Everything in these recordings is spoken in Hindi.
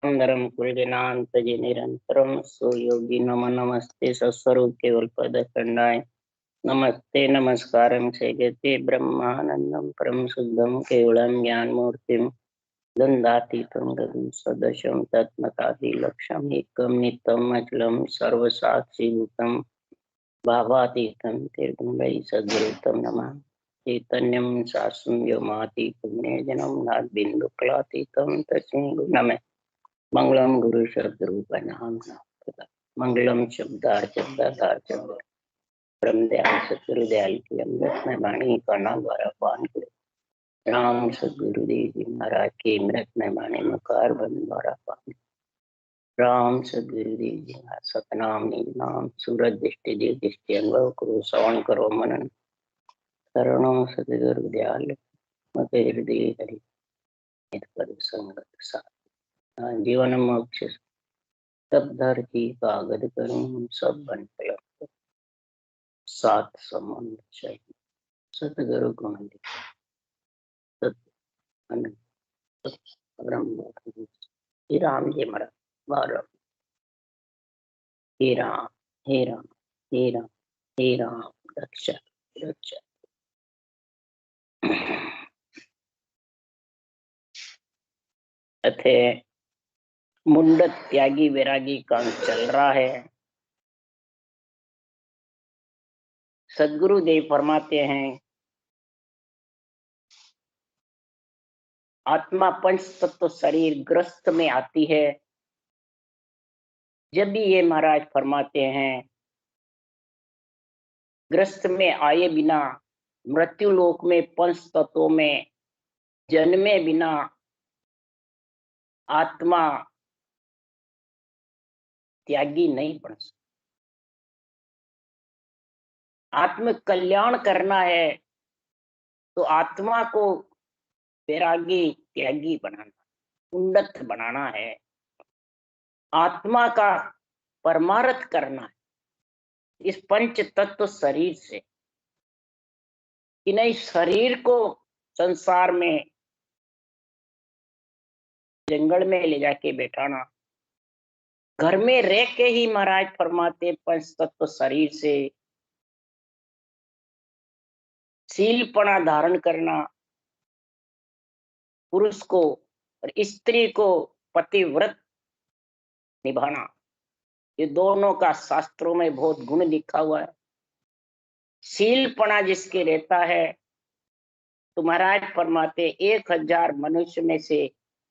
सुंदरम कुलजनान्तजे निरंतरम सुयोगी नम नमस्ते सत्स्वरूप केवल पद खंडाय नमस्ते नमस्कारं सेजते ब्रह्मानंदं परम शुद्धं केवलं ज्ञानमूर्तिं द्वंद्वातीतं गगन सदृशं तत्मतादिलक्ष्यम् एकं नित्यम् अचलं सर्वसाक्षिभूतं भावातीतं निर्गुणैः सद्गुरुतं नमः चैतन्यं शास्त्रं व्योमातीतं निर्जनं नाद्बिन्दुकलातीतं तस्मै नमः मंगलम गुरु शब्द रूप नाम मंगलम शब्दार्थ ब्रह्म दयाल सतगुरु दयाल की अमृत में वाणी करना द्वारा पान करे राम सदगुरुदेव जी महाराज की अमृत में वाणी मुखार बंद द्वारा पान राम सदगुरुदेव जी महाराज सतनाम निज नाम सूरज दृष्टि देव दृष्टि अनुभव करो श्रवण करो मनन शरणो सदगुरु दयाल मत हृदय हरि पद संगत साथ जीवन मोक्ष सब धरती कागज करूं सब बन गया सात संबंध चाहिए सतगुरु गुण सत ब्रह्म हे राम जी महाराज बारह हे राम हे राम हे राम हे राम रक्षा रक्षा अथे मुंडत त्यागी वैरागी का चल रहा है। सदगुरु देव फरमाते हैं आत्मा पंच तत्व शरीर ग्रस्त में आती है। जब भी ये महाराज फरमाते हैं ग्रस्त में आए बिना मृत्यु लोक में पंच तत्वों में जन्मे बिना आत्मा त्यागी नहीं बन सकती। आत्म कल्याण करना है तो आत्मा को वैरागी त्यागी बनाना, उन्नत बनाना है। आत्मा का परमार्थ करना है इस पंच तत्व शरीर से कि नहीं शरीर को संसार में जंगल में ले जाके बैठाना, घर में रह के ही महाराज फरमाते पंच तत्व शरीर से शीलपना धारण करना, पुरुष को और स्त्री को पतिव्रत निभाना, ये दोनों का शास्त्रों में बहुत गुण लिखा हुआ है। शीलपना जिसके रहता है तो महाराज फरमाते 1000 मनुष्य में से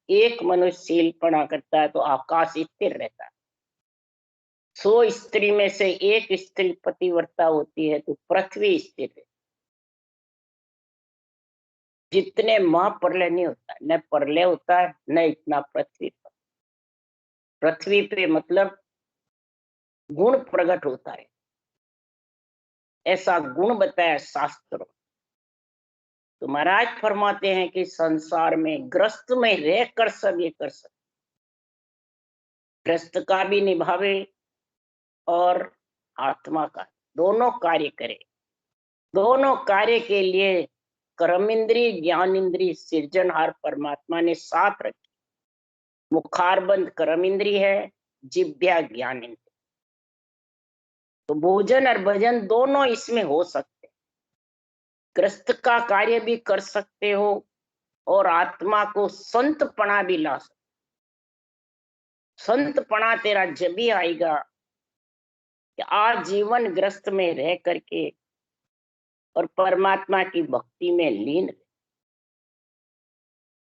एक मनुष्य शीलपना करता है तो आकाश स्थिर रहता है। 100 स्त्री में से एक स्त्री पतिव्रता होती है तो पृथ्वी स्थिर है। जितने महाप्रलय नहीं होता है, न प्रलय होता है न इतना पृथ्वी पर। पृथ्वी पे मतलब गुण प्रकट होता है, ऐसा गुण बताया शास्त्रों। तो महाराज फरमाते हैं कि संसार में ग्रस्त में रह कर सब ये कर सकते, ग्रस्त का भी निभावे और आत्मा का दोनों कार्य करे। दोनों कार्य के लिए कर्म इंद्री ज्ञान इंद्री सृजनहार परमात्मा ने साथ रखी। मुखारबंद कर्म इंद्री है, जिह्वा ज्ञान इंद्री। तो भोजन और भजन दोनों इसमें हो सकते। ग्रस्त का कार्य भी कर सकते हो और आत्मा को संतपना भी ला सकते। संतपना तेरा जब भी आएगा कि आजीवन ग्रस्त में रह करके और परमात्मा की भक्ति में लीन।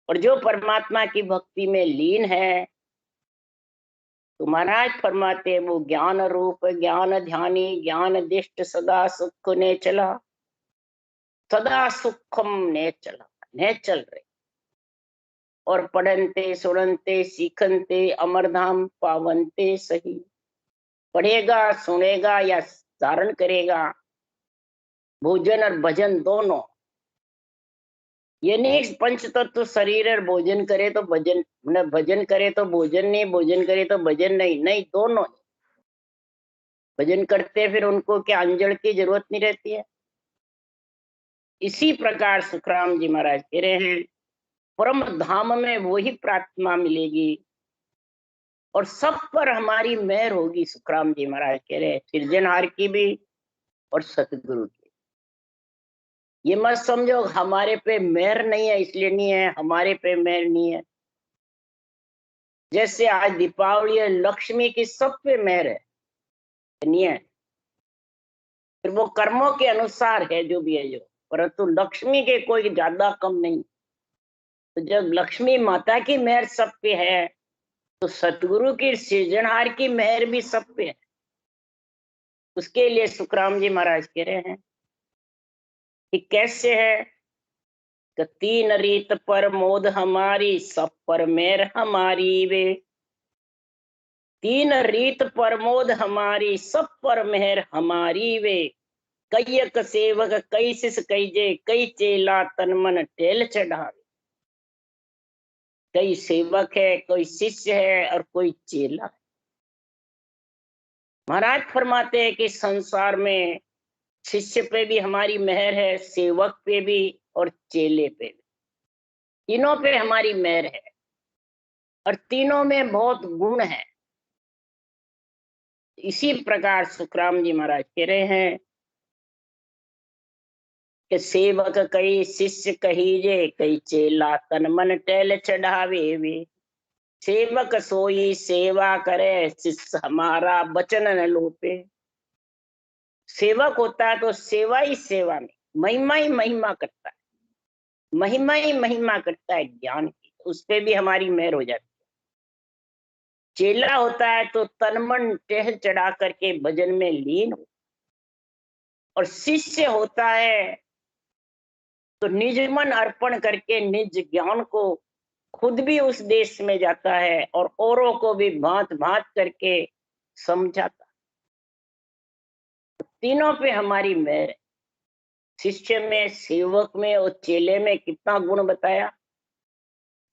और जो परमात्मा की भक्ति में लीन है तो महाराज फरमाते हैं वो ज्ञान रूप ज्ञान ध्यानी ज्ञान दिष्ट सदा सुख ने चला, सदा सुखम ने चला, ने चल रहे। और पढ़नते सुनते सीखनते अमरधाम पावनते सही। पढ़ेगा सुनेगा या धारण करेगा, भोजन और भजन दोनों। ये नहीं पंच तत्व शरीर और भोजन करे तो भजन, भजन करे तो भोजन नहीं, भोजन करे तो भजन नहीं, नहीं दोनों। भजन करते फिर उनको क्या अंजड़ की जरूरत नहीं रहती है। इसी प्रकार सुखराम जी महाराज कह रहे हैं परम धाम में वही प्रार्थना मिलेगी और सब पर हमारी मेहर होगी। सुखराम जी महाराज कह रहे सृजनहार की भी और सतगुरु की। ये मत समझो हमारे पे मेहर नहीं है इसलिए नहीं है, हमारे पे मेहर नहीं है। जैसे आज दीपावली है, लक्ष्मी की सब पे मेहर है, नहीं है? फिर वो कर्मों के अनुसार है जो भी है जो, परंतु लक्ष्मी के कोई ज्यादा कम नहीं। तो जब लक्ष्मी माता की मेहर सब पे है, तो सतगुरु की सृजनहार की मेहर भी सब पे है। उसके लिए सुखराम जी महाराज कह रहे हैं कि कैसे है कि तीन रीत पर मोद हमारी, सब पर मेहर हमारी वे। तीन रीत पर मोद हमारी, सब पर मेहर हमारी वे। कैयक सेवक कई सिस कैजे, कई चेला तन मन टेल चढ़ावे। कई सेवक है, कोई शिष्य है और कोई चेला। महाराज फरमाते हैं कि संसार में शिष्य पे भी हमारी मेहर है, सेवक पे भी और चेले पे भी। तीनों पे हमारी मेहर है और तीनों में बहुत गुण है। इसी प्रकार सुखराम जी महाराज कह रहे हैं कि सेवक कई शिष्य कहीजे, कई चेला तन मन टेल चढ़ावे वे। सेवक सोई सेवा करे, शिष्य हमारा वचन न लोपे। सेवक होता है तो सेवा ही सेवा में, महिमा ही महिमा करता है, महिमा ही महिमा करता है ज्ञान की, उस पे भी हमारी मेहर हो जाती है। चेला होता है तो तन मन टेह चढ़ा करके भजन में लीन हो। और शिष्य होता है तो निज मन अर्पण करके निज ज्ञान को खुद भी उस देश में जाता है और औरों को भी भांत भांत करके समझाता। तीनों पे हमारी मेहर है। शिष्य में, सेवक में और चेले में कितना गुण बताया,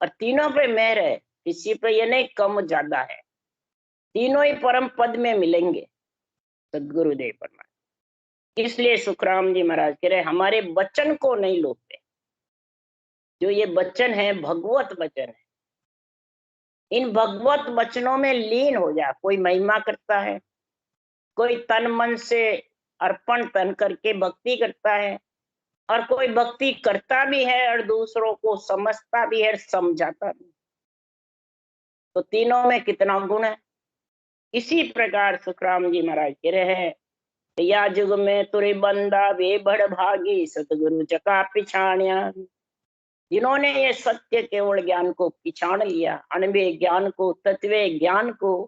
और तीनों पे मेहर है, किसी पे ये नहीं कम ज्यादा है। तीनों ही परम पद में मिलेंगे सदगुरुदेव परमात्मा। इसलिए सुखराम जी महाराज कह रहे हमारे वचन को नहीं लोपते। जो ये वचन है भगवत वचन है, इन भगवत वचनों में लीन हो जा। कोई महिमा करता है, कोई तन मन से अर्पण तन करके भक्ति करता है, और कोई भक्ति करता भी है और दूसरों को समझता भी है, समझाता भी। तो तीनों में कितना गुण है। इसी प्रकार सुखराम जी महाराज कह रहे हैं या जुग में तुरे बंदा वे बड़ भागी, सतगुरु चका पिछाणिया। जिन्होंने ये सत्य केवल ज्ञान को पिछाड़ लिया, अनवे ज्ञान को, तत्वे ज्ञान को,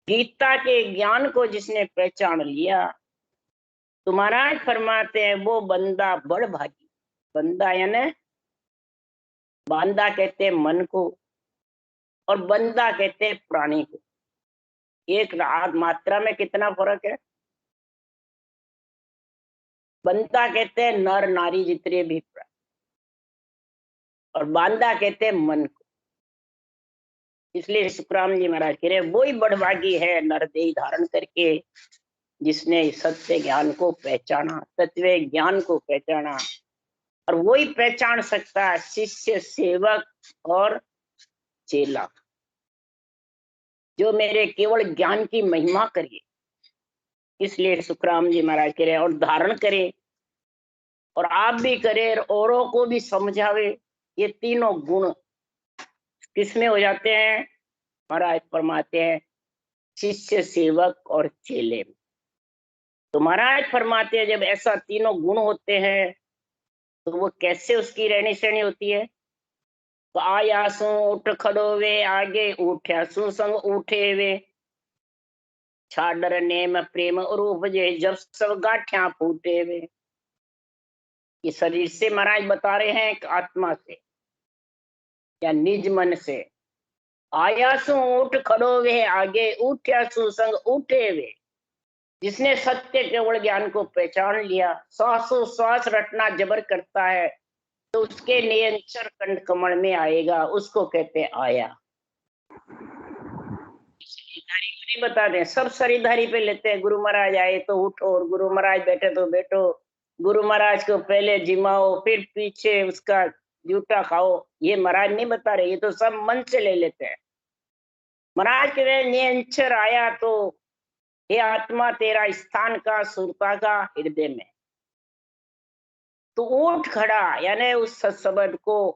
गीता के ज्ञान को जिसने पहचान लिया, तो महाराज फरमाते हैं वो बंदा बड़ भागी। बंदा यानी बांदा कहते हैं मन को, और बंदा कहते हैं प्राणी को। एक मात्रा में कितना फर्क है। बंदा कहते हैं नर नारी जितने भी प्राणी, और बांदा कहते हैं मन को। इसलिए सुखराम जी महाराज कह रहे वो ही बड़भागी है नरदेह धारण करके, जिसने सत्य ज्ञान को पहचाना, तत्व ज्ञान को पहचाना। और वो ही पहचान सकता है शिष्य, सेवक और चेला, जो मेरे केवल ज्ञान की महिमा करिए। इसलिए सुखराम जी महाराज कह रहे और धारण करे, और आप भी करे, औरों को भी समझावे। ये तीनों गुण किसमें हो जाते हैं? महाराज फरमाते हैं शिष्य, सेवक और चेले में। तो महाराज फरमाते हैं जब ऐसा तीनों गुण होते हैं तो वो कैसे उसकी रहनी सहनी होती है। तो आयासु उठ खड़ो वे, आगे उठ्यासु संग उठे वे। छाडर नेम प्रेम रूप जे, जब सब गाठिया फूटे वे। ये शरीर से महाराज बता रहे हैं कि आत्मा से या निज मन से। आयासु उठ खड़ो वे, आगे उठ्यासु संग उठे वे। जिसने सत्य केवल ज्ञान को पहचान लिया, श्वासो श्वास रटना जबर करता है, तो उसके नियंत्रण कंठ कमल में आएगा, उसको कहते आया। नहीं बता दें, सब शरीरधारी पे लेते हैं। गुरु महाराज आए तो उठो, और गुरु महाराज बैठे तो बैठो। गुरु महाराज को पहले जिमाओ, फिर पीछे उसका जूता खाओ। ये महाराज नहीं बता रहे, ये तो सब मन से ले लेते हैं। महाराज के नियंचर आया तो हे आत्मा तेरा स्थान का सुरता का हृदय में, तो उठ खड़ा, यानी उस सत्सबद को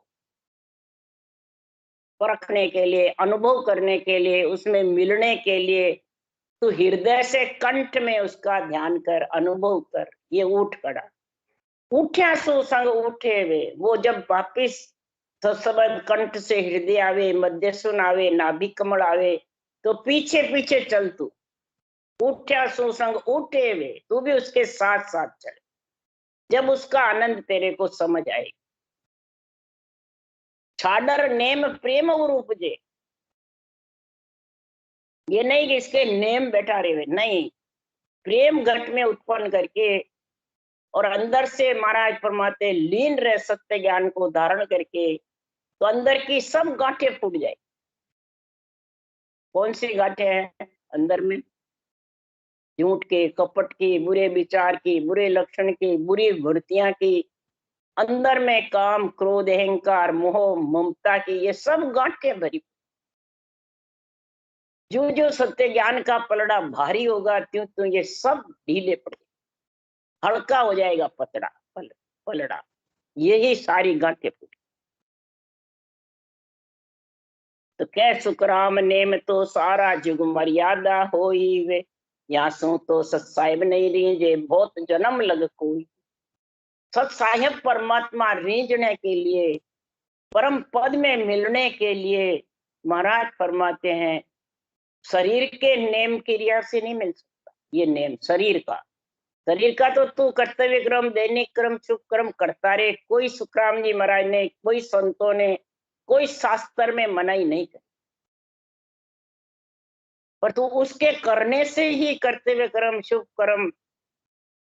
परखने के लिए, अनुभव करने के लिए, उसमें मिलने के लिए तू हृदय से कंठ में उसका ध्यान कर, अनुभव कर। ये उठ खड़ा, उठ्या सो संग उठे वे। वो जब वापिस सत्सबद कंठ से हृदय आवे, मध्य सुन आवे, नाभि कमल आवे, तो पीछे पीछे चल तू। उठ्या सो संग उठे वे, तू भी उसके साथ साथ चल। जब उसका आनंद तेरे को समझ आए। छाडर नेम प्रेम और उपजे, ये नहीं कि इसके नेम बैठा रहे, नहीं, प्रेम घट में उत्पन्न करके और अंदर से महाराज फरमाते लीन रहे सत्य ज्ञान को धारण करके, तो अंदर की सब गांठें फूट जाए। कौन सी गांठें हैं अंदर में? झूठ की, कपट की, बुरे विचार की, बुरे लक्षण की, बुरी वृत्तियां की, अंदर में काम, क्रोध, अहंकार, मोह, ममता की, ये सब गांठें भरी। जो जो सत्य ज्ञान का पलड़ा भारी होगा, त्यों त्यों ये सब ढीले पड़े, हल्का हो जाएगा पतड़ा पलड़ा। यही सारी गांठें फूटी। तो कह सुखराम नेम तो सारा जुग मर्यादा होई वे, या सो तो सत्साहिब नहीं रीझे बहुत जन्म लग कोई। सत्साहिब परमात्मा रीझने के लिए, परम पद में मिलने के लिए महाराज फरमाते हैं शरीर के नेम क्रिया से नहीं मिल सकता। ये नेम शरीर का तो तू कर्तव्य क्रम, दैनिक क्रम, शुभ क्रम करता रहे। कोई सुखराम जी महाराज ने, कोई संतों ने, कोई शास्त्र में मनाही नहीं कर, पर तू उसके करने से ही कर्तव्य क्रम, शुभ कर्म,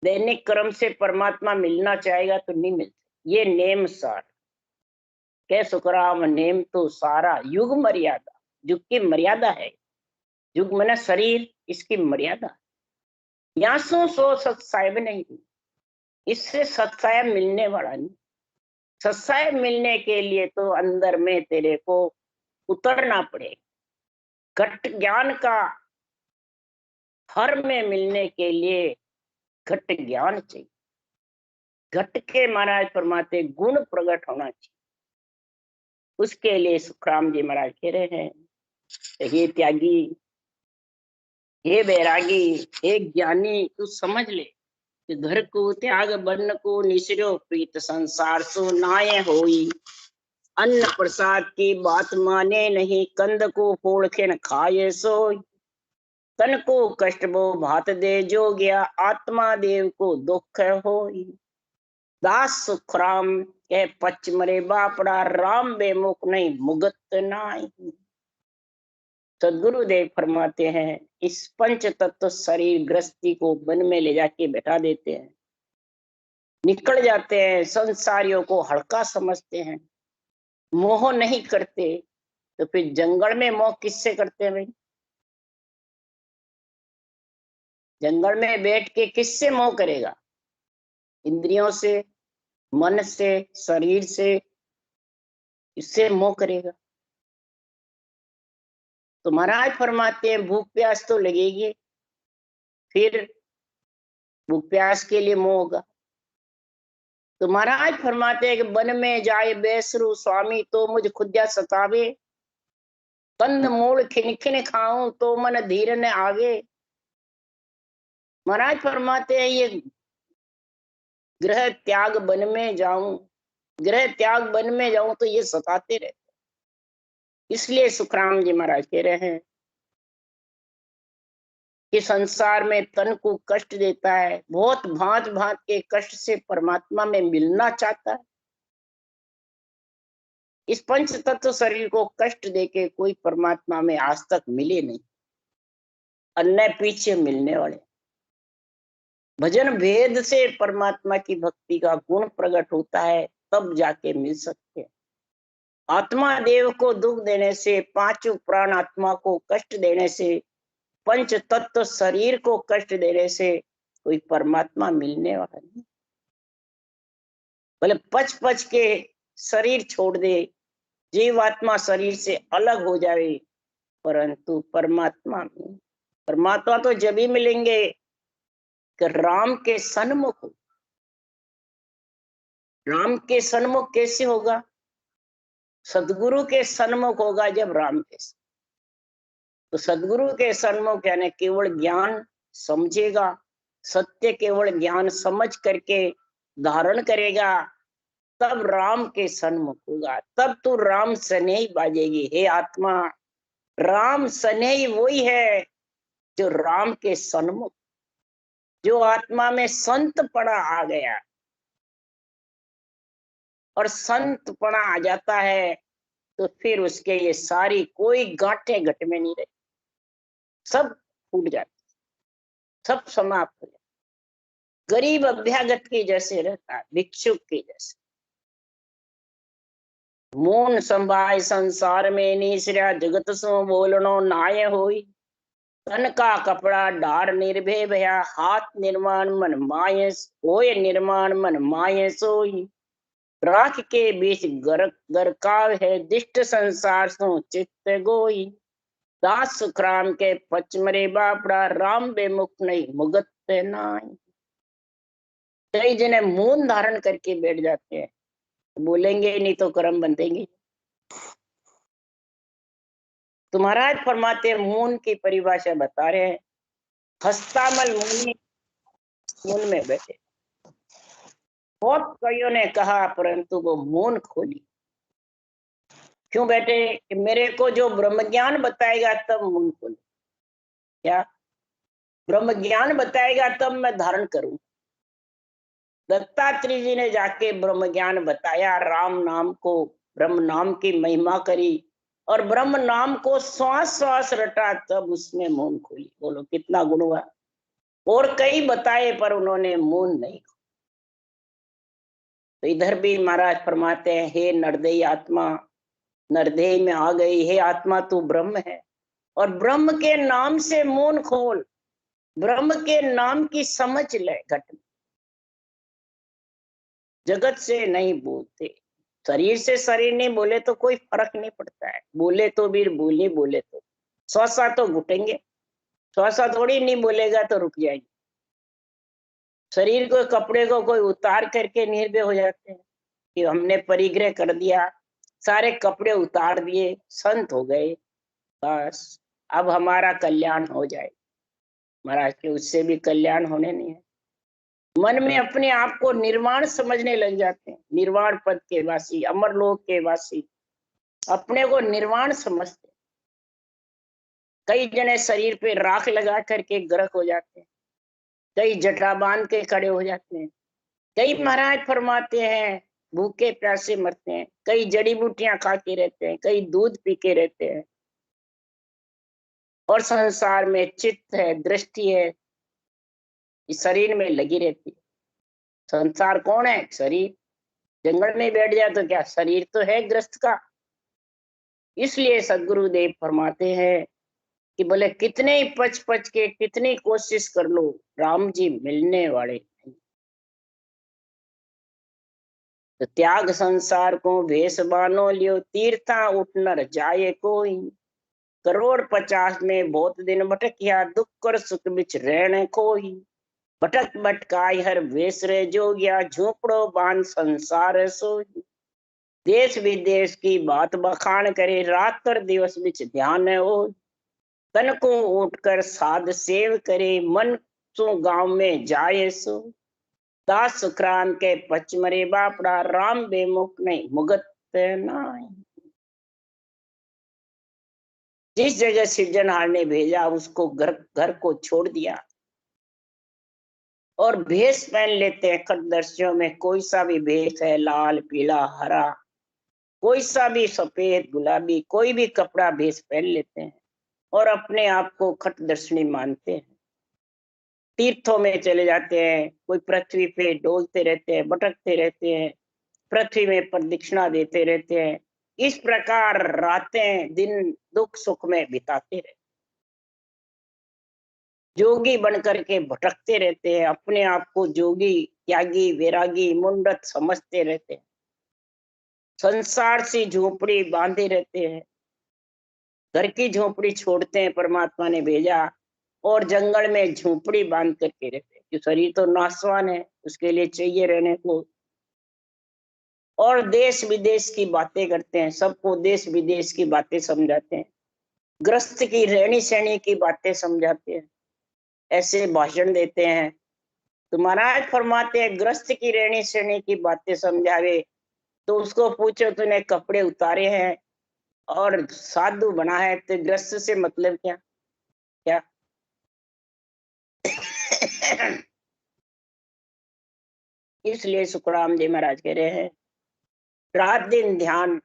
दैनिक क्रम से परमात्मा मिलना चाहेगा तो नहीं मिलता। ये नेम सार के सुखराम नेम तो सारा युग मर्यादा, युग की मर्यादा है। युग मने शरीर, इसकी मर्यादा। यहाँ सो सत्साहिब नहीं, इससे सत्साहिब मिलने वाला नहीं। सत्साहिब मिलने के लिए तो अंदर में तेरे को उतरना पड़ेगा। घट ज्ञान का हर में मिलने के लिए घट ज्ञान चाहिए। घट के महाराज फरमाते गुण प्रकट होना चाहिए। उसके लिए सुखराम जी महाराज कह रहे हैं, हे त्यागी, हे बैरागी, हे ज्ञानी, तू समझ ले कि घर को त्याग बन को निसरो प्रीत संसार सो नाय होई। अन्न प्रसाद की बात माने नहीं, कंद को फोड़ के न खाए सोई। तन को कष्ट बो भात दे जो गया, आत्मा देव को दुख होई। दास सुखराम के पच मरे बापड़ा, राम बेमुख नहीं मुगत नाई। सदगुरुदेव फरमाते हैं इस पंच तत्व शरीर गृहस्थी को वन में ले जाके बैठा देते हैं, निकल जाते हैं, संसारियों को हल्का समझते हैं, मोह नहीं करते। तो फिर जंगल में मोह किससे करते हैं भाई? जंगल में बैठ के किससे मोह करेगा? इंद्रियों से, मन से, शरीर से, इससे मोह करेगा। तो महाराज फरमाते हैं भूख प्यास तो लगेगी, फिर भूख प्यास के लिए मोह होगा। तो महाराज फरमाते हैं कि वन में जाए बेसरू स्वामी, तो मुझ खुदा सतावे। कंद मूल खिन खिन खाऊं, तो मन धीर न आवे। महाराज फरमाते हैं ये गृह त्याग वन में जाऊं, गृह त्याग वन में जाऊं तो ये सताते रहते। इसलिए सुखराम जी महाराज कह रहे हैं कि संसार में तन को कष्ट देता है, बहुत भांत भांत के कष्ट से परमात्मा में मिलना चाहता है। इस पंच तत्व शरीर को कष्ट देके कोई परमात्मा में आज तक मिले नहीं, अन्य पीछे मिलने वाले। भजन भेद से परमात्मा की भक्ति का गुण प्रकट होता है, तब जाके मिल सकते हैं। आत्मा देव को दुख देने से, पांचों प्राण आत्मा को कष्ट देने से, पंच तत्व शरीर को कष्ट देने से कोई परमात्मा मिलने वाला नहीं। भले पच पच के शरीर छोड़ दे, जीवात्मा शरीर से अलग हो जाए, परंतु परमात्मा में, परमात्मा तो जब ही मिलेंगे कि राम के सन्मुख। राम के सन्मुख कैसे होगा? सदगुरु के सन्मुख होगा जब राम के। तो सदगुरु के सन्मुख यानी केवल ज्ञान समझेगा, सत्य केवल ज्ञान समझ करके धारण करेगा, तब राम के सन्मुख होगा। तब तो राम सनेही बाजेगी। हे आत्मा, राम सनेही वही है जो राम के सन्मुख, जो आत्मा में संतपना आ गया। और संतपना आ जाता है तो फिर उसके ये सारी कोई गांठें घट में नहीं रही, सब फूट जाती, सब समाप्त हो जाता। गरीब अभ्यागत के जैसे रहता है, भिक्षुक के जैसे। मौन संभाय संसार में निसरा, जगत सो बोलनो नाय होई। तन का कपड़ा डार निर्भय भया, हाथ निर्माण मन माय होय निर्माण मन माय सोई। राख के बीच गरकाव है, दिष्ट संसार सो चित्त गोई। दास सुखराम के पचमरे बापड़ा, राम बेमुख नहीं मुगत नाई। कई जने मौन धारण करके बैठ जाते हैं, बोलेंगे नहीं तो कर्म बंधेंगे। तो महाराज फरमाते मौन की परिभाषा बता रहे हैं। हस्तामल मुनि मौन में बैठे। बहुत कईयों ने कहा परंतु वो मौन खोली। क्यों बैठे? कि मेरे को जो ब्रह्म ज्ञान बताएगा तब मौन खोली। क्या ब्रह्म ज्ञान बताएगा तब मैं धारण करूं। दत्तात्रेय जी ने जाके ब्रह्म ज्ञान बताया, राम नाम को, ब्रह्म नाम की महिमा करी और ब्रह्म नाम को श्वास श्वास रटा, तब उसने मौन खोली। बोलो कितना गुण हुआ। और कई बताए पर उन्होंने मौन नहीं। तो इधर भी महाराज फरमाते हैं, हे नरदेही आत्मा, नरदेही में आ गई, हे आत्मा तू ब्रह्म है और ब्रह्म के नाम से मौन खोल, ब्रह्म के नाम की समझ ले। घट जगत से नहीं बोलते, शरीर से शरीर नहीं बोले तो कोई फर्क नहीं पड़ता है, बोले तो भी बोली, बोले तो श्वासा तो घुटेंगे, श्वासा थोड़ी नहीं बोलेगा तो रुक जाएंगे। शरीर को, कपड़े को कोई उतार करके निर्भय हो जाते हैं कि हमने परिग्रह कर दिया, सारे कपड़े उतार दिए, संत हो गए, बस अब हमारा कल्याण हो जाए। महाराज के उससे भी कल्याण होने नहीं है। मन में अपने आप को निर्वाण समझने लग जाते हैं, निर्वाण पद के वासी, अमरलोक के वासी, अपने को निर्वाण समझते। कई जने शरीर पे राख लगा करके गर्क हो जाते हैं, कई जटा बांध के खड़े हो जाते हैं, कई महाराज फरमाते हैं भूखे प्यासे मरते हैं, कई जड़ी बूटियां खा के रहते हैं, कई दूध पी के रहते हैं। और संसार में चित्त है, दृष्टि है, इस शरीर में लगी रहती है। संसार कौन है? शरीर। जंगल में बैठ जाए तो क्या शरीर तो है ग्रस्त का। इसलिए सदगुरुदेव फरमाते हैं कि बोले कितने ही पच पच के कितनी कोशिश कर लो, राम जी मिलने वाले नहीं। तो त्याग संसार को भेष बानो लियो, तीर्था उठ नर जाए कोई। करोड़ 50 में बहुत दिन भटकिया, दुख कर सुख बिच रहने कोई। भटक भटकाई हर वेश रे जोगिया, झोपड़ो बांध संसार सोई। देश विदेश की बात बखान करे, रात और दिवस बिच ध्यान हो। तन को उठकर साध सेव करे, मन सो गांव में जाए सो। दास सुखराम के पचमरे बापड़ा, राम बेमुख नहीं मुगत नाई। जिस जगह सृजनहार ने भेजा उसको घर घर को छोड़ दिया और भेष पहन लेते हैं। खटदर्शियों में कोई सा भी भेष है, लाल पीला हरा, कोई सा भी सफेद गुलाबी, कोई भी कपड़ा भेष पहन लेते हैं और अपने आप को खटदर्शनी मानते हैं। तीर्थों में चले जाते हैं, कोई पृथ्वी पे डोलते रहते हैं, भटकते रहते हैं, पृथ्वी में प्रदक्षिणा देते रहते हैं। इस प्रकार रातें दिन दुख सुख में बिताते रहते, जोगी बन करके भटकते रहते हैं, अपने आप को जोगी त्यागी वैरागी मुंडत समझते रहते हैं, संसार से झोपड़ी बांधे रहते हैं। घर की झोपड़ी छोड़ते हैं, परमात्मा ने भेजा और जंगल में झोपड़ी बांध करके रहते हैं, क्योंकि शरीर तो नाशवान है, उसके लिए चाहिए रहने को। और देश विदेश की बातें करते हैं, सबको देश विदेश की बातें समझाते हैं, ग्रस्त की रहनी सहनी की बातें समझाते हैं, ऐसे भाषण देते हैं। तो महाराज फरमाते हैं, ग्रस्त की रहनी सहनी की बातें समझावे तो उसको पूछो तूने कपड़े उतारे हैं और साधु बना है, तो ग्रस्त से मतलब क्या? क्या? इसलिए सुखराम जी महाराज कह रहे हैं, रात दिन ध्यान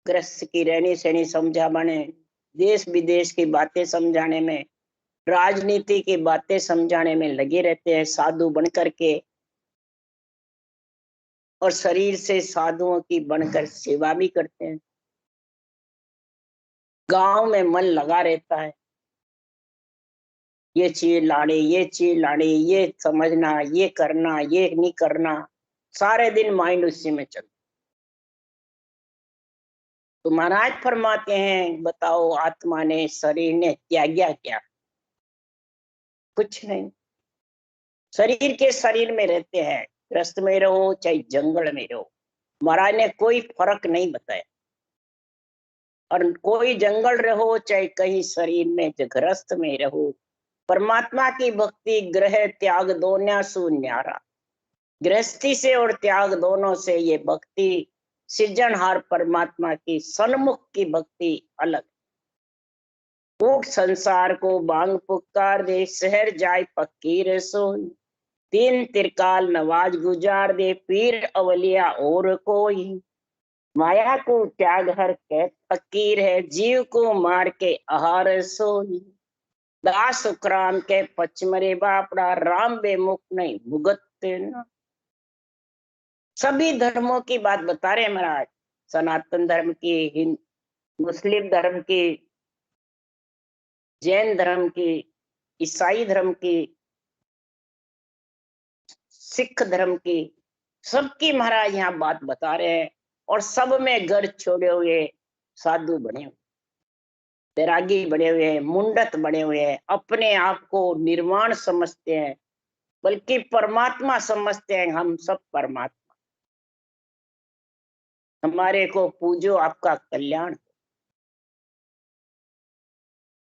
ग्रस्त की रहनी सहनी समझा बने, देश विदेश की बातें समझाने में, राजनीति की बातें समझाने में लगे रहते हैं साधु बन करके, और शरीर से साधुओं की बनकर सेवा भी करते हैं। गांव में मन लगा रहता है, ये चीज लानी, ये चीज लानी, ये समझना, ये करना, ये नहीं करना, सारे दिन माइंड उसी में चलता। तो महाराज फरमाते हैं, बताओ आत्मा ने शरीर ने त्याग्या क्या? कुछ नहीं। शरीर के शरीर में रहते हैं, ग्रस्त में रहो चाहे जंगल में रहो, महाराज ने कोई फर्क नहीं बताया। और कोई जंगल रहो चाहे कहीं शरीर में ग्रस्त में रहो, परमात्मा की भक्ति ग्रह त्याग दोनों सु न्यारा। गृहस्थी से और त्याग दोनों से ये भक्ति सृजनहार परमात्मा की सन्मुख की भक्ति अलग। ऊट संसार को बांग पुकार दे, शहर जाय फकीर सोई, तीन तिरकाल नवाज गुजार दे, पीर अवलिया और कोई। माया को त्याग हर कह फकीर है, जीव को मार के आहार सोई। दास सुखराम के पचमरे बापड़ा, राम बेमुख नहीं भुगतते ना। सभी धर्मों की बात बता रहे हैं महाराज, सनातन धर्म की, हिंदू मुस्लिम धर्म की, जैन धर्म की, ईसाई धर्म की, सिख धर्म की, सबकी महाराज यहाँ बात बता रहे हैं। और सब में घर छोड़े हुए साधु बने हुए, बैरागी बने हुए हैं, मुंडत बने हुए हैं, अपने आप को निर्वाण समझते हैं, बल्कि परमात्मा समझते हैं। हम सब परमात्मा, हमारे को पूजो आपका कल्याण।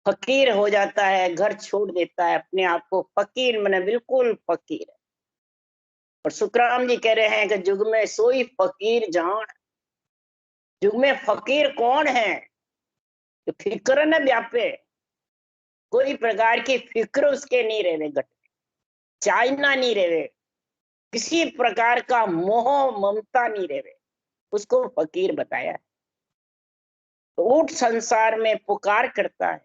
फकीर हो जाता है, घर छोड़ देता है, अपने आप को फकीर माने बिल्कुल फकीर है। और सुखराम जी कह रहे हैं कि जुग में सोई फकीर जान। जुग में फकीर कौन है? तो फिक्र न व्यापे, कोई प्रकार की फिक्र उसके नहीं रहे, घट चाइना नहीं रहे, किसी प्रकार का मोह ममता नहीं रहे, उसको फकीर बताया। तो ऊट संसार में पुकार करता है,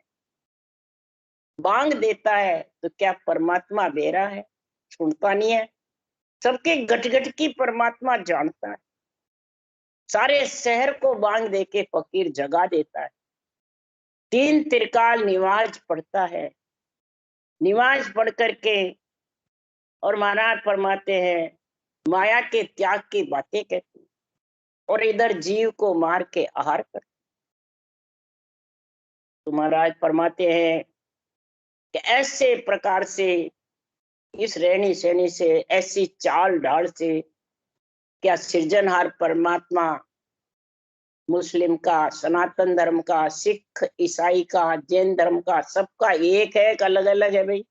बांग देता है, तो क्या परमात्मा बेरा है? सुनता नहीं है? सबके घट घट की परमात्मा जानता है। सारे शहर को बांग दे के फकीर जगा देता है। तीन तिरकाल निवाज पढ़ता है, निवाज पढ़ करके और महाराज फरमाते हैं, माया के त्याग की बातें कहते, और इधर जीव को मार के आहार करते। तो महाराज फरमाते हैं कि ऐसे प्रकार से, इस रहनी सहनी से, ऐसी चाल ढाल से, क्या सृजनहार परमात्मा मुस्लिम का, सनातन धर्म का, सिख ईसाई का, जैन धर्म का, सबका एक है कि अलग अलग है भाई?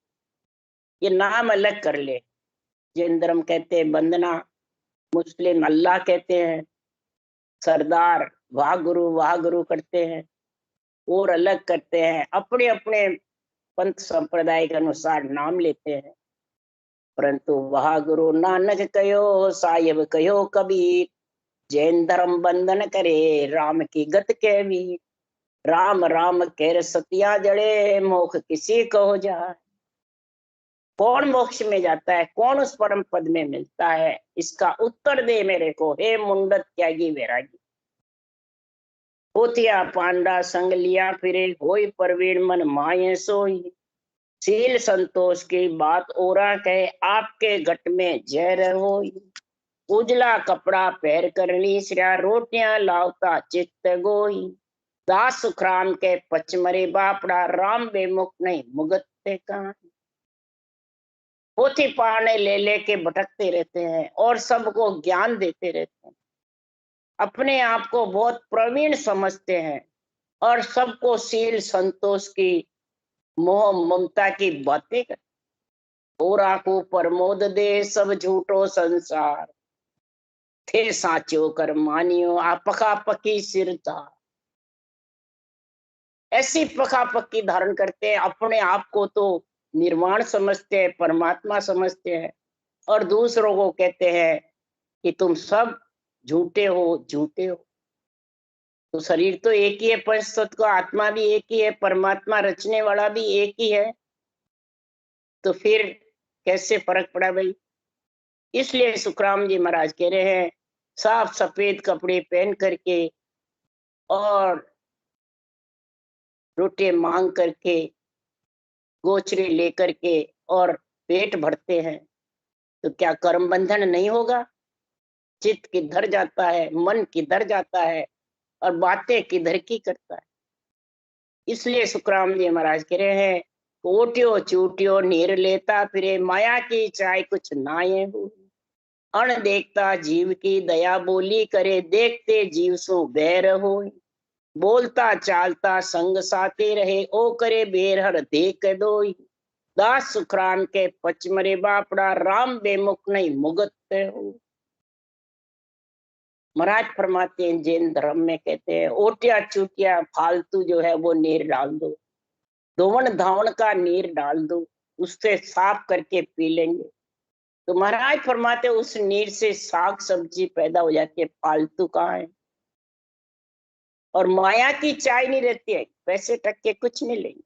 ये नाम अलग कर ले। जैन धर्म कहते हैं वंदना, मुस्लिम अल्लाह कहते हैं, सरदार वाह गुरु करते हैं, और अलग करते हैं, अपने अपने पंथ संप्रदाय के अनुसार नाम लेते हैं। परंतु वाह गुरु नानक कहो, साहिब कहो कबीर, जैन धर्म बंधन करे, राम की गत के वीर। राम राम केर सतिया जड़े, मोख किसी को हो जाए। कौन मोक्ष में जाता है, कौन उस परम पद में मिलता है, इसका उत्तर दे मेरे को, हे मुंडत त्यागी वैरागी। पोतिया पांडा संग लिया फिरे, होई प्रवीण मन माये सोई। शील संतोष की बात ओरा कहे, आपके घट में जहर होई। उजला कपड़ा पहर कर लीसरा, रोटियां लावता चित्त गोई। दास सुखराम के पचमरे बापड़ा, राम बेमुख नहीं मुगते कहाँ। पोथी पढ़ने ले लेके भटकते रहते हैं और सबको ज्ञान देते रहते हैं, अपने आप को बहुत प्रवीण समझते हैं और सबको शील संतोष की मोह ममता की बातें करते। पूरा को प्रमोद दे सब झूठो संसार, थे साचो कर मानियो आ पका पकी सिरता। ऐसी पका पक्की धारण करते हैं, अपने आप को तो निर्वाण समझते हैं, परमात्मा समझते हैं, और दूसरों को कहते हैं कि तुम सब झूठे हो झूठे हो। तो शरीर तो एक ही है, पंच तत्व का, आत्मा भी एक ही है, परमात्मा रचने वाला भी एक ही है, तो फिर कैसे फर्क पड़ा भाई। इसलिए सुखराम जी महाराज कह रहे हैं, साफ सफेद कपड़े पहन करके और रोटी मांग करके, गोचरे लेकर के और पेट भरते हैं, तो क्या कर्म बंधन नहीं होगा? चित्त किधर जाता है, मन किधर जाता है, और बातें किधर की करता है। इसलिए सुखराम जी महाराज कह रहे हैं, कोटियो चूटियो नीर लेता फिरे, माया की चाय कुछ नाये हो। अण देखता जीव की दया बोली करे, देखते जीव सो बैर हो। बोलता चालता संग साथे रहे, ओ करे बेरहर देख दोई। दास सुखराम के पचमरे बापड़ा, राम बेमुख नहीं मुगत हो। महाराज फरमाते हैं, जैन धर्म में कहते हैं, ओटिया चूटिया फालतू जो है वो नीर डाल दो, धोवन धावन का नीर डाल दो, उससे साफ करके पी लेंगे। तो महाराज फरमाते उस नीर से साग सब्जी पैदा हो जाती है, फालतू कहाँ है। और माया की चाय नहीं रहती है, पैसे टक के कुछ नहीं लेंगे।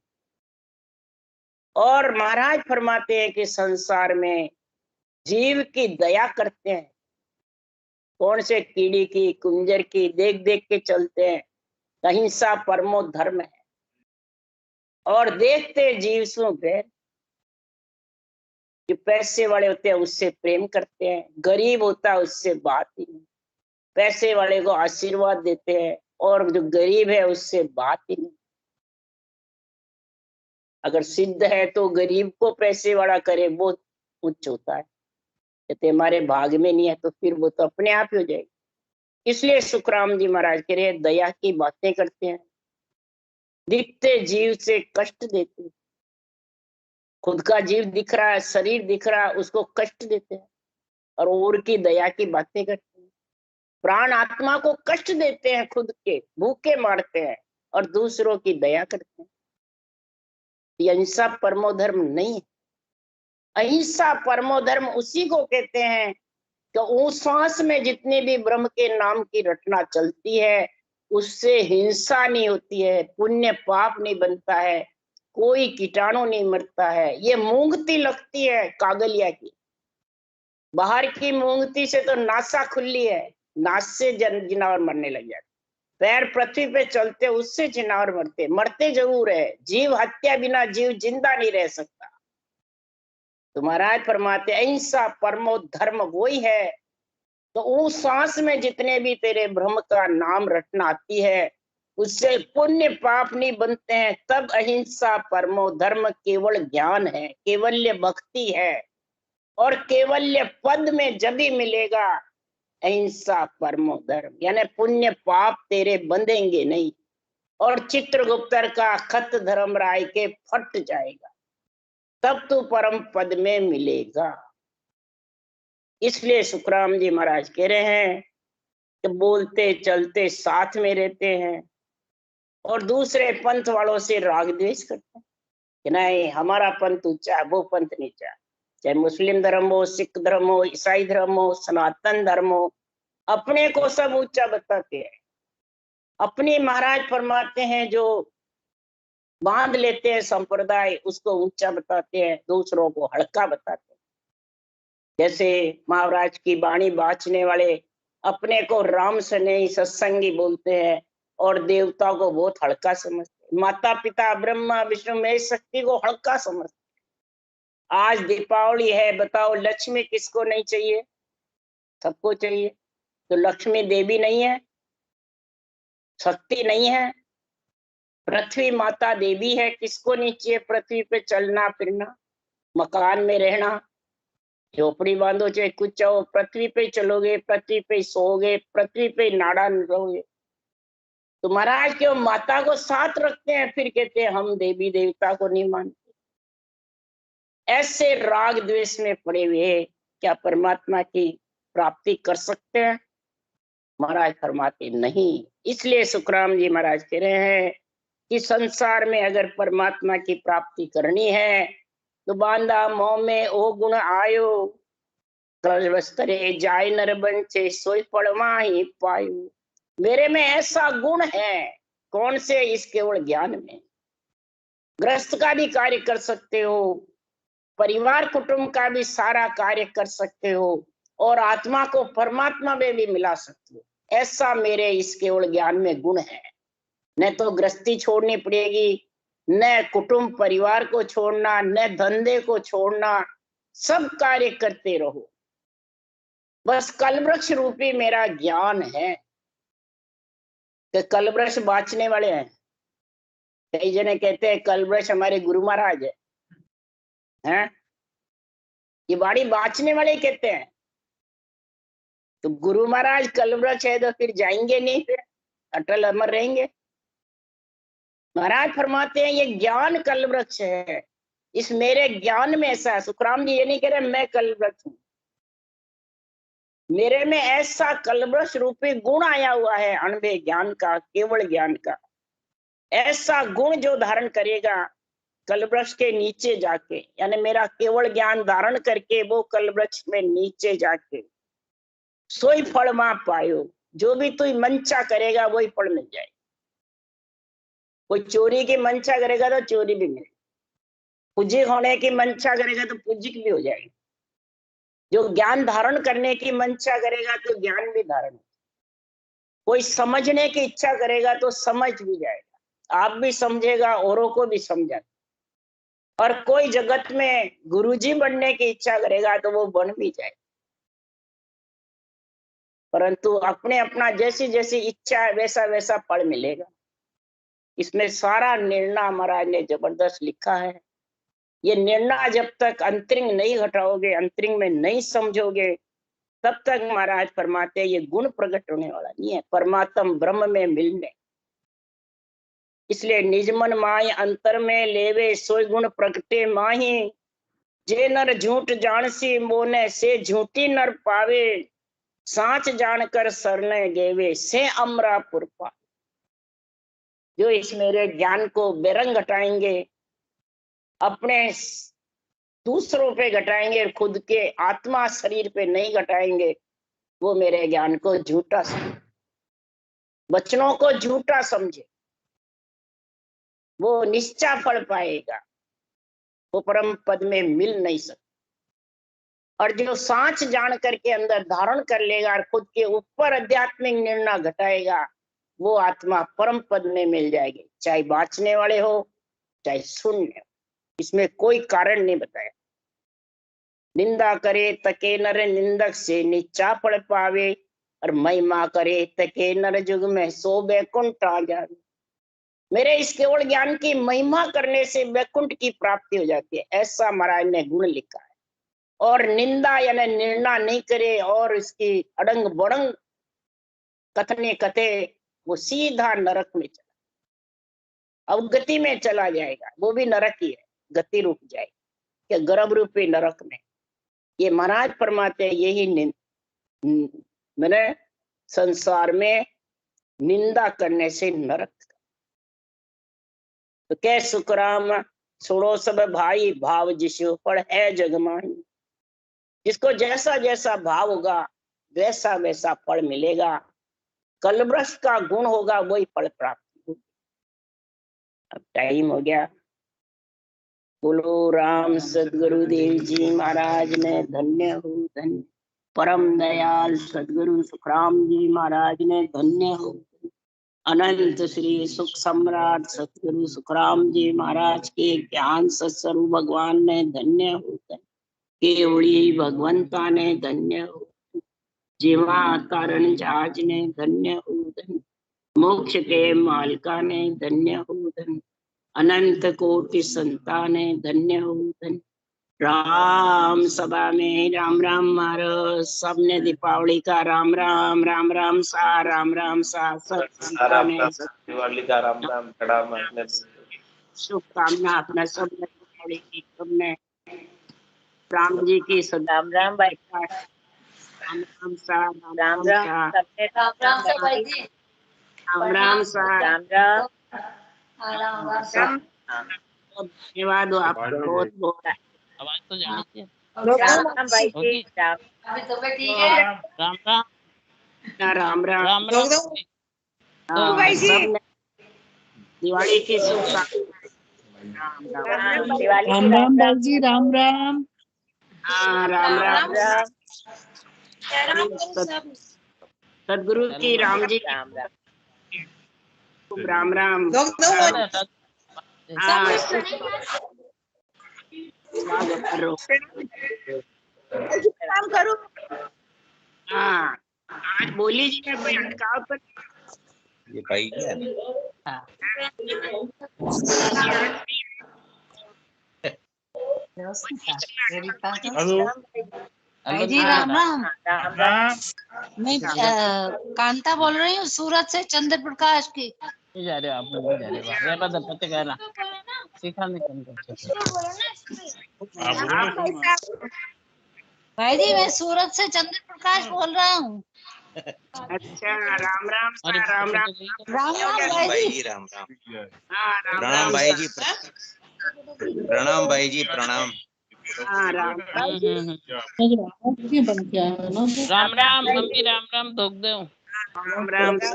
और महाराज फरमाते हैं कि संसार में जीव की दया करते हैं, कौन से कीड़ी की कुंजर की, देख देख के चलते हैं, अहिंसा परमो धर्म है, और देखते जीव सु बैर। जो पैसे वाले होते हैं उससे प्रेम करते हैं, गरीब होता है उससे बात ही नहीं। पैसे वाले को आशीर्वाद देते हैं और जो गरीब है उससे बात ही नहीं। अगर सिद्ध है तो गरीब को पैसे वाला करे वो उच्च होता है, कहते हमारे भाग में नहीं है तो फिर वो तो अपने आप ही हो जाएगी। इसलिए सुखराम जी महाराज कह रहे दया की बातें करते हैं, दिखते जीव से कष्ट देते हैं। खुद का जीव दिख रहा है, शरीर दिख रहा है, उसको कष्ट देते हैं और की दया की बातें करते हैं। प्राण आत्मा को कष्ट देते हैं, खुद के भूखे मारते हैं और दूसरों की दया करते हैं। ये अहिंसा परमो धर्म नहीं है। अहिंसा परमो धर्म उसी को कहते हैं कि उस सांस में जितने भी ब्रह्म के नाम की रटना चलती है उससे हिंसा नहीं होती है, पुण्य पाप नहीं बनता है, कोई कीटाणु नहीं मरता है। ये मूंगती लगती है कागलिया की, बाहर की मूंगती से तो नासा खुली है, नास से जिनावर मरने लग जाते, पैर पृथ्वी पे चलते उससे जिनावर मरते, मरते जरूर है। जीव हत्या बिना जीव जिंदा नहीं रह सकता। तो महाराज फरमाते अहिंसा परमो धर्म वही है। तो उस सांस में जितने भी तेरे ब्रह्म का नाम रटना आती है उससे पुण्य पाप नहीं बनते हैं। तब अहिंसा परमो धर्म केवल ज्ञान है, केवल्य भक्ति है, और केवल्य पद में जब भी मिलेगा अहिंसा परमो धर्म, यानी पुण्य पाप तेरे बंधेंगे नहीं और चित्रगुप्तर का खत धर्मराय के फट जाएगा, तब तू परम पद में मिलेगा। इसलिए सुखराम जी महाराज कह रहे हैं कि बोलते चलते साथ में रहते हैं और दूसरे पंथ वालों से राग द्वेष करते हैं कि नहीं हमारा पंथ ऊंचा है, वो पंथ नीचा, चाहे मुस्लिम धर्म हो, सिख धर्म हो, ईसाई धर्म हो, सनातन धर्म हो, अपने को सब ऊंचा बताते हैं। अपनी महाराज फरमाते हैं जो बांध लेते हैं संप्रदाय उसको ऊंचा बताते हैं, दूसरों को हल्का बताते हैं। जैसे महाराज की वाणी बाँचने वाले अपने को राम स्नेही सत्संगी बोलते हैं और देवता को बहुत हल्का समझते हैं, माता पिता ब्रह्मा विष्णु महेश शक्ति को हल्का समझते हैं। आज दीपावली है, बताओ लक्ष्मी किसको नहीं चाहिए? सबको चाहिए। तो लक्ष्मी देवी नहीं है, शक्ति नहीं है, पृथ्वी माता देवी है, किसको नहीं चाहिए पृथ्वी पे चलना फिरना, मकान में रहना, झोपड़ी बांधो चाहे कुछ चाहो, पृथ्वी पे चलोगे, पृथ्वी पे सोओगे, पृथ्वी पे नाड़ा रहोगे। तो महाराज क्यों माता को साथ रखते हैं, फिर कहते हैं हम देवी देवता को नहीं मानते। ऐसे राग द्वेष में पड़े हुए क्या परमात्मा की प्राप्ति कर सकते हैं? महाराज फरमाते नहीं। इसलिए सुखराम जी महाराज कह रहे हैं कि संसार में अगर परमात्मा की प्राप्ति करनी है तो बांधा मोह में ओ गुण आयो, कलवस्तरे जाय नर बंचे सोई पड़वा ही पायो। मेरे में ऐसा गुण है, कौन से? इस केवल ज्ञान में। गृहस्थ का भी कार्य कर सकते हो, परिवार कुटुंब का भी सारा कार्य कर सकते हो, और आत्मा को परमात्मा में भी मिला सकते हो। ऐसा मेरे इस केवल ज्ञान में गुण है। न तो गृहस्थी छोड़नी पड़ेगी, न कुटुंब परिवार को छोड़ना, न धंधे को छोड़ना, सब कार्य करते रहो। बस कलवृक्ष रूपी मेरा ज्ञान है कि कलवृक्ष बांचने वाले हैं। कई जने कहते हैं कलवृक्ष हमारे गुरु महाराज हैं, ये बाड़ी बांचने वाले कहते हैं। तो गुरु महाराज कलवृक्ष है तो फिर जाएंगे नहीं, फिर अटल अमर रहेंगे। महाराज फरमाते हैं ये ज्ञान कलवृक्ष है, इस मेरे ज्ञान में ऐसा है। सुखराम जी ये नहीं कह रहे मैं कलवृक्ष हूं, मेरे में ऐसा कलवृक्ष रूपी गुण आया हुआ है, अणबे ज्ञान का, केवल ज्ञान का। ऐसा गुण जो धारण करेगा कलवृक्ष के नीचे जाके, यानी मेरा केवल ज्ञान धारण करके वो कलवृक्ष में नीचे जाके सोई फल मा पायो। जो भी तू मंशा करेगा वही फल मिल जाएगा। कोई चोरी की मंशा करेगा तो चोरी भी मिलेगी, पूजिक होने की मंशा करेगा तो पूजिक भी हो जाएगी। जो ज्ञान धारण करने की मंशा करेगा तो ज्ञान भी धारण, कोई समझने की इच्छा करेगा तो समझ भी जाएगा, आप भी समझेगा, औरों को भी समझा। और कोई जगत में गुरुजी बनने की इच्छा करेगा तो वो बन भी जाएगा। परंतु अपने अपना जैसी जैसी इच्छा है वैसा वैसा फल मिलेगा। इसमें सारा निर्णय महाराज ने जबरदस्त लिखा है। ये निर्णय जब तक अंतरिंग नहीं घटाओगे, अंतरिंग में नहीं समझोगे, तब तक महाराज फरमाते हैं ये गुण प्रकट होने वाला नहीं है परमात्म ब्रह्म में मिलने। इसलिए निज मन माय अंतर में लेवे सोई गुण प्रगटे माही, जे नर झूठ जानसी मोने से झूठी नर पावे, सांच जानकर सरने गेवे से अमरापुर पा। जो इस मेरे ज्ञान को बेरंग घटाएंगे, अपने दूसरों पे घटाएंगे, खुद के आत्मा शरीर पे नहीं घटाएंगे, वो मेरे ज्ञान को झूठा समझे, वचनों को झूठा समझे, वो निश्चय फल पाएगा, वो परम पद में मिल नहीं सकता। और जो सांच जान करके अंदर धारण कर लेगा और खुद के ऊपर आध्यात्मिक निर्णय घटाएगा, वो आत्मा परम पद में मिल जाएगी, चाहे बांचने वाले हो चाहे शून्य। इसमें कोई कारण नहीं बताया। निंदा करे तके नर निंदक से नीचा पड़ पावे, और महिमा करे तके नर जुग में सो बैकुंठ आ जावे। मेरे इस केवल ज्ञान की महिमा करने से बैकुंठ की प्राप्ति हो जाती है, ऐसा महाराज ने गुण लिखा है। और निंदा यानी निर्णय नहीं करे और इसकी अड़ंग बड़ंग कथने कथे, वो सीधा नरक में चला, अवगति में चला जाएगा, वो भी नरक ही है, गति रुक जाएगी क्या गर्भ रूपी नरक में। ये महाराज फरमाते हैं यही मैंने संसार में निंदा करने से नरक। तो क्या सुखराम सुनो सब भाई, भाव जिसो पर है जगमाही। जिसको जैसा जैसा भाव होगा वैसा वैसा फल मिलेगा, कलवृक्ष का गुण होगा वही फल प्राप्त होगी। अब टाइम हो गया। बोलो राम सदगुरुदेव जी महाराज ने धन्य हो धन्य। परम दयाल सदगुरु सुखराम जी महाराज ने धन्य हो। अनंत श्री सुख सम्राट सतगुरु सुखराम जी महाराज के ज्ञान सत्स्वरूप भगवान ने धन्य हो। केवड़ी भगवंता ने धन्य हो। जीवा कारण जहाज ने धन्य हो धन्य। मोक्ष के मालकाने धन्य हो धन, अनंत कोटि संताने धन्य हो धन। राम सभा में राम राम मारो, सबने दीपावली का राम राम राम राम सा, राम राम सा सब राम संताने राम, दिवाली का राम राम प्रणाम अपने। शुभकामना अपना सबने दीपावली की, सबने राम जी की सदा राम राम भाई। राम राम सा, राम राम राम राम सा, सबने राम राम सब भाई जी। राम राम सा। राम राम। राम राम सब धन्यवाद हो आपका बहुत बहुत। आवाज तो जानी चाहिए। राम राम भाई जी। होगी। राम अभी तबीयत ठीक है? राम राम राम राम राम राम। सब दिवाली की शुभकामनाएं। राम राम दिवाली की राम राम भाई जी, राम राम। हाँ राम राम राम। राम। सदगुरु की राम जी की राम राम। खूब राम राम। हाँ स्वागत करो। काम करूं। हाँ आज बोली जी में कोई अटकाव तो ये भाई क्या हेलो भाई जी, राम राम। राम राम। मैं कांता बोल रही हूँ सूरत से, चंद्र प्रकाश की। नहीं जा रहे आप लोग, नहीं जा रहे बाहर। ये पता पते कहना सीखा नहीं तुमको। भाई जी मैं सूरत से चंद्र प्रकाश बोल रहा हूँ। अच्छा राम राम सा, अरे राम राम। राम राम भाई भाई जी। जी, राम राम। हाँ राम प्रणाम राम भाई सा। जी, प्रणाम भाई जी, प्रणाम। हाँ राम राम राम मम्मी, राम राम धोक दो। राम राम सा।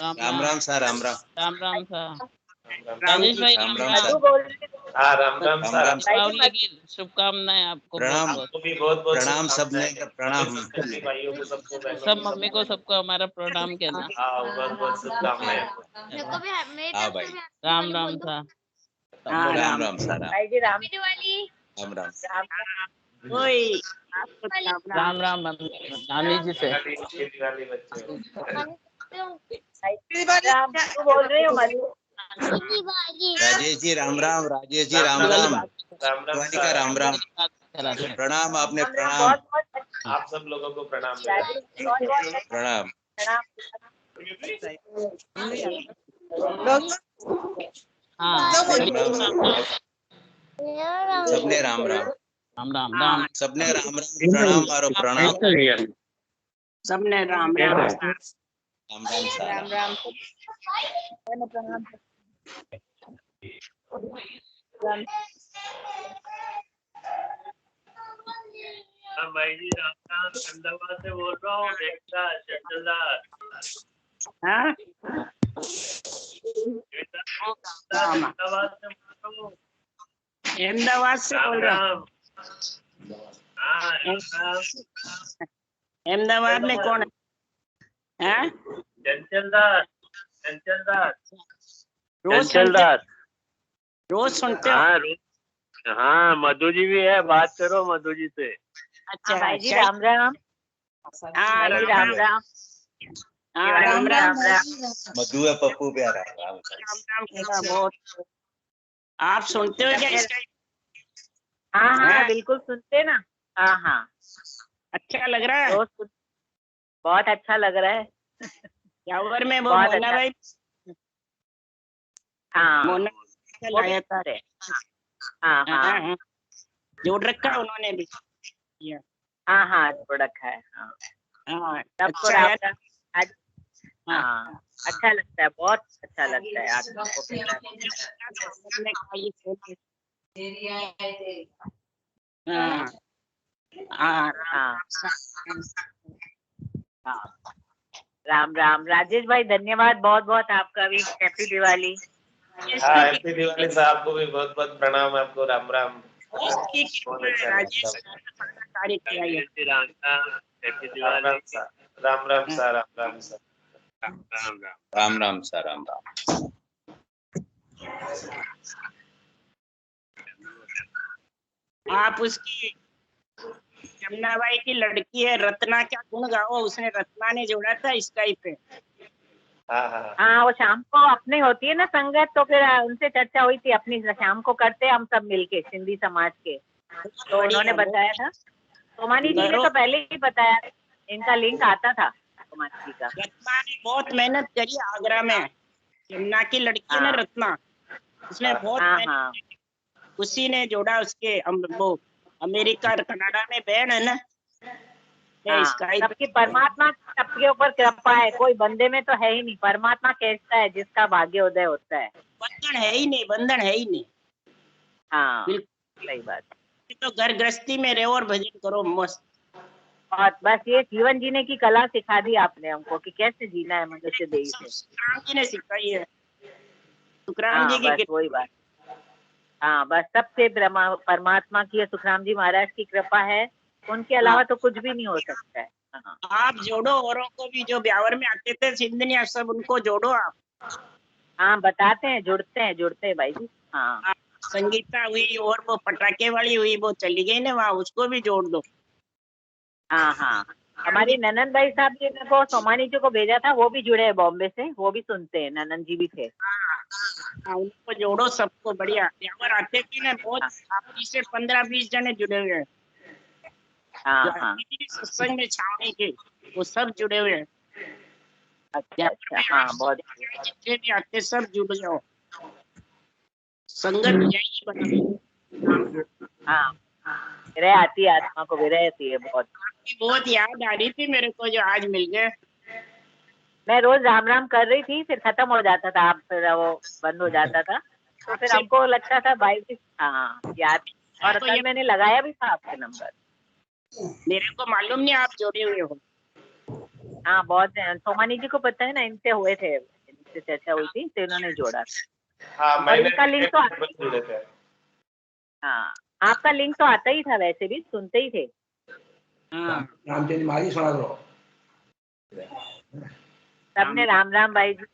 राम राम राम सा, राम राम। राम राम सा। राम राजेश जी भाई राम राम राम सा। मधु बोल रही हूँ। हाँ राम राम सा, राम राम। दीपावली की शुभकामनाएं आपको प्रणाम। बहुत आपको भी बहुत बहुत प्रणाम सबने, प्रणाम भाइयों को सबको बहुत। सब मम्मी को सबको हमारा प्रणाम कहना। बहुत बहुत शुभकामनाएं। हाँ भाई, राम राम सा। हाँ राम राम राम सा, राम भाई जी। राम राम राम। राम। कोई आपको राम राम। राम राम नानी जी से। दिवाली बच्चे राम मधु बोल रही हूँ। मधु। राजेश जी, राम राम। राजेश जी, राम राम। राम दिवाली का राम राम। प्रणाम आपने, प्रणाम। बहुत बहुत आप सब लोगों को प्रणाम। बहुत बहुत प्रणाम। प्रणाम। हाँ सबने राम राम। राम राम राम। सबने राम राम, प्रणाम मारो, प्रणाम। सबने राम राम सा। राम राम सा, राम राम। प्रणाम। भाई जी राम राम, अहमदाबाद से बोल रहा हूँ। एकता चंचलदार। हाँ अहमदाबाद से बोल रहा हूँ। अहमदाबाद से बोल रहा हूँ। हाँ राम राम। अहमदाबाद में कौन है? हाँ? चंचलदार। चंचलदार। रोज रोज सुनते हो? हाँ हाँ, मधु जी भी है, बात करो मधु जी से। अच्छा भाई जी अच्छा। राम राम। हाँ भाई जी राम राम राम। हाँ राम राम राम। मधु है, पप्पू प्यारा। राम का बहुत। आप सुनते हो क्या इसका? हाँ हाँ हाँ? बिल्कुल सुनते ना। हाँ हाँ अच्छा लग रहा है। रोज बहुत अच्छा लग रहा है। यावर में वो बहुत मोना अच्छा। भाई, हाँ मोना वो भी लाया था। सुनते हैं। हाँ हाँ हाँ हाँ जोड़ रखा है उन्होंने भी। हाँ हाँ जोड़ रखा है। हाँ हाँ सबको अच्छा राम है। राम। आज हाँ अच्छा लगता है, बहुत अच्छा लगता है आज सबको। सबने खाई थे। हाँ हाँ हाँ हाँ राम राम। राजेश भाई धन्यवाद बहुत बहुत, आपका भी हैप्पी दिवाली। हाँ, हैप्पी दिवाली साहब को भी बहुत बहुत प्रणाम। आपको राम राम। इसकी बहुत अच्छा राजेश लगता कार्य किया है। राम राम, हैप्पी है। दिवाली। राम राम सा, राम राम सा। राम राम। राम राम सा, राम राम। आप उसकी जमुना बाई की लड़की है रत्ना, क्या गुण गाओ। उसने रत्ना ने जोड़ा था स्काइप पे। हाँ हाँ हाँ, वो शाम को अपनी होती है ना संगत, तो फिर उनसे चर्चा हुई थी, अपनी शाम को करते हम सब मिलके सिंधी समाज के, तो उन्होंने बताया था। सोमानी जी ने तो पहले ही बताया, इनका लिंक आता था सोमानी जी का। रत्ना ने बहुत मेहनत करी आगरा में, यमुना की लड़की है ना हाँ। रत्ना, उसने बहुत हाँ मेहनत हाँ की। उसी ने जोड़ा उसके वो अमेरिका और कनाडा में बहन है ना, हाँ, स्काई सबकी परमात्मा सबके ऊपर कृपा है, कोई बंदे में तो है ही नहीं, परमात्मा कहता है जिसका भाग्य उदय होता है। बंधन है ही नहीं, बंधन है ही नहीं। हाँ बिल्कुल। सही बात। तो घर गृहस्थी में रहो और भजन करो मस्त। और बस ये जीवन जीने की कला सिखा दी आपने हमको कि कैसे जीना है मनुष्य देह सब से। सुखराम जी ने सिखाई है, सुखराम हाँ जी की बस वही बात। हाँ बस सबसे परमात्मा की है, सुखराम जी महाराज की कृपा है, उनके अलावा तो कुछ भी नहीं हो सकता है। हाँ आप जोड़ो औरों को भी, जो ब्यावर में आते थे सिंधनिया सब, उनको जोड़ो आप। हाँ बताते हैं, जुड़ते हैं भाई जी। हाँ आप संगीता हुई और वो पटाखे वाली हुई, वो चली गई ना वहाँ, उसको भी जोड़ दो। हाँ हाँ, हमारी ननन भाई साहब जी ने को सोमानी जी को भेजा था, वो भी जुड़े हैं बॉम्बे से, वो भी सुनते हैं, ननन जी भी थे। हाँ, उनको जोड़ो सबको, बढ़िया। ब्यावर आते थे ना बहुत, आप से 15-20 जने जुड़े हुए हैं। हाँ जो हाँ आती थी सत्संग में छावनी के, वो सब जुड़े हुए हैं। अच्छा अच्छा, हाँ बहुत जितने भी आते सब जुड़ जाओ, संगत यही बनाओ। हाँ, विरह आती है, आत्मा को विरह आती है बहुत। आपकी बहुत याद आ रही थी मेरे को, जो आज मिल गए। मैं रोज राम राम कर रही थी, फिर खत्म हो जाता था, आप फिर वो बंद हो जाता था, तो फिर हमको लगता था भाई जी हाँ याद, और तो कल मैंने लगाया भी था आपके नंबर। मेरे को मालूम नहीं आप जोड़े हुए हो। हाँ बहुत सोमानी जी को पता है ना, इनसे हुए थे, इनसे चर्चा हुई थी तो इन्होंने जोड़ा। हाँ, और मैंने इनका लिंक तो जुड़े थे। हाँ, आपका लिंक तो आता ही था, वैसे भी सुनते ही थे। हाँ, रामचंद्र मारी सुना दो। सबने राम राम भाई जी।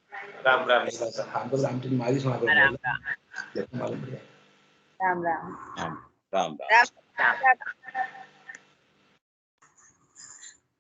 राम राम हमको रामचंद्र मारी सुना दो। राम राम मालूम है। राम राम राम राम। राम राम।